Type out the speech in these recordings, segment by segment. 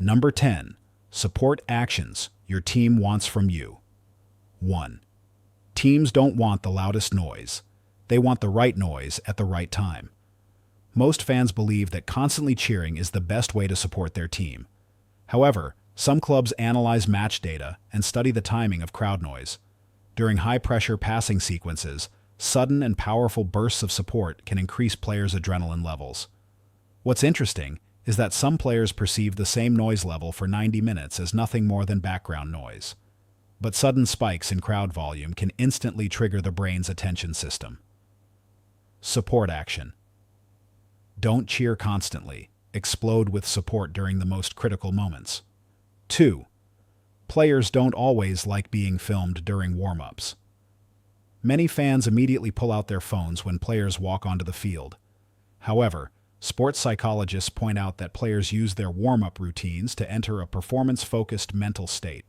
Number 10. Support actions your team wants from you. 1. Teams don't want the loudest noise. They want the right noise at the right time. Most fans believe that constantly cheering is the best way to support their team. However, some clubs analyze match data and study the timing of crowd noise. During high-pressure passing sequences, sudden and powerful bursts of support can increase players' adrenaline levels. What's interesting is that some players perceive the same noise level for 90 minutes as nothing more than background noise. But sudden spikes in crowd volume can instantly trigger the brain's attention system. Support action. Don't cheer constantly. Explode with support during the most critical moments. 2. Players don't always like being filmed during warm-ups. Many fans immediately pull out their phones when players walk onto the field. However, sports psychologists point out that players use their warm-up routines to enter a performance-focused mental state.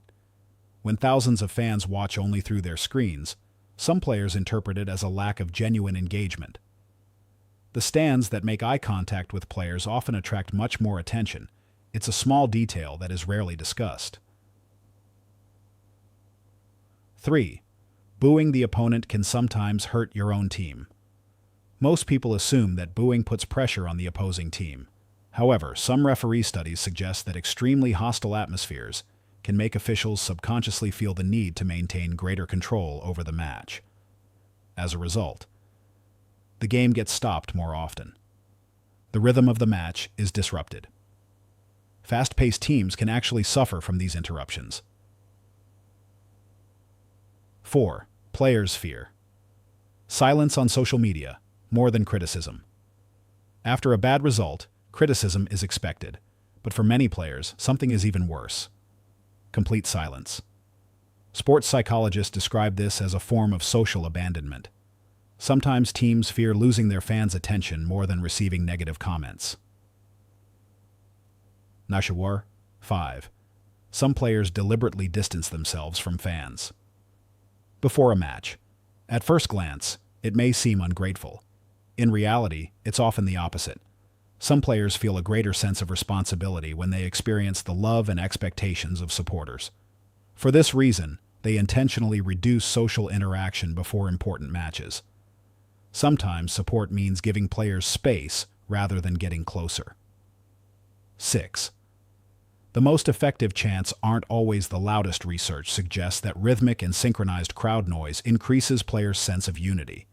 When thousands of fans watch only through their screens, some players interpret it as a lack of genuine engagement. The stands that make eye contact with players often attract much more attention. It's a small detail that is rarely discussed. 3. Booing the opponent can sometimes hurt your own team. Most people assume that booing puts pressure on the opposing team. However, some referee studies suggest that extremely hostile atmospheres can make officials subconsciously feel the need to maintain greater control over the match. As a result, the game gets stopped more often. The rhythm of the match is disrupted. Fast-paced teams can actually suffer from these interruptions. 4. Players' fear. Silence on social media, more than criticism. After a bad result, criticism is expected, but for many players, something is even worse. Complete silence. Sports psychologists describe this as a form of social abandonment. Sometimes teams fear losing their fans' attention more than receiving negative comments. Nashawar. 5. Some players deliberately distance themselves from fans. Before a match, at first glance, it may seem ungrateful. In reality, it's often the opposite. Some players feel a greater sense of responsibility when they experience the love and expectations of supporters. For this reason, they intentionally reduce social interaction before important matches. Sometimes support means giving players space rather than getting closer. 6. The most effective chants aren't always the loudest. Research suggests that rhythmic and synchronized crowd noise increases players' sense of unity.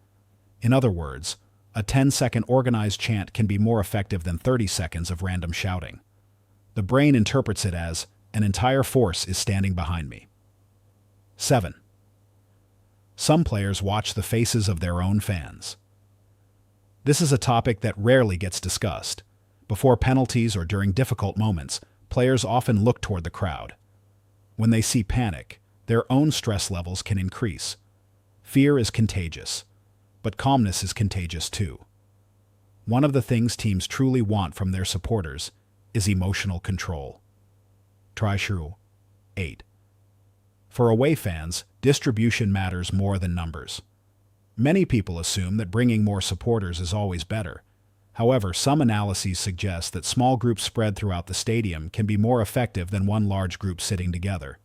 In other words, a 10-second organized chant can be more effective than 30 seconds of random shouting. The brain interprets it as, an entire force is standing behind me. 7. Some players watch the faces of their own fans. This is a topic that rarely gets discussed. Before penalties or during difficult moments, players often look toward the crowd. When they see panic, their own stress levels can increase. Fear is contagious, but calmness is contagious too. One of the things teams truly want from their supporters is emotional control. Try Shrew. 8. For away fans, distribution matters more than numbers. Many people assume that bringing more supporters is always better. However, some analyses suggest that small groups spread throughout the stadium can be more effective than one large group sitting together.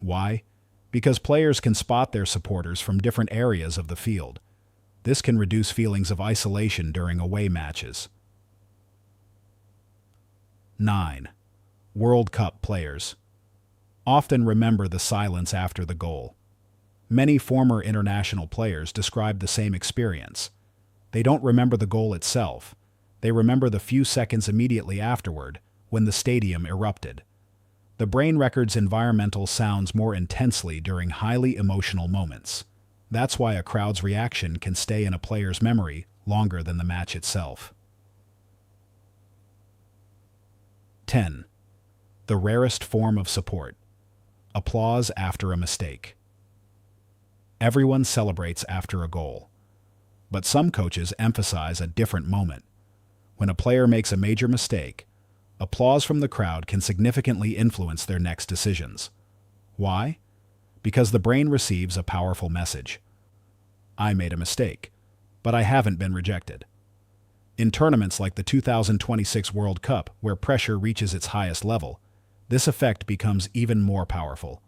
Why? Because players can spot their supporters from different areas of the field. This can reduce feelings of isolation during away matches. 9. World Cup players often remember the silence after the goal. Many former international players describe the same experience. They don't remember the goal itself. They remember the few seconds immediately afterward, when the stadium erupted. The brain records environmental sounds more intensely during highly emotional moments. That's why a crowd's reaction can stay in a player's memory longer than the match itself. 10. The rarest form of support. Applause after a mistake. Everyone celebrates after a goal. But some coaches emphasize a different moment. When a player makes a major mistake, applause from the crowd can significantly influence their next decisions. Why? Because the brain receives a powerful message. I made a mistake, but I haven't been rejected. In tournaments like the 2026 World Cup, where pressure reaches its highest level, this effect becomes even more powerful.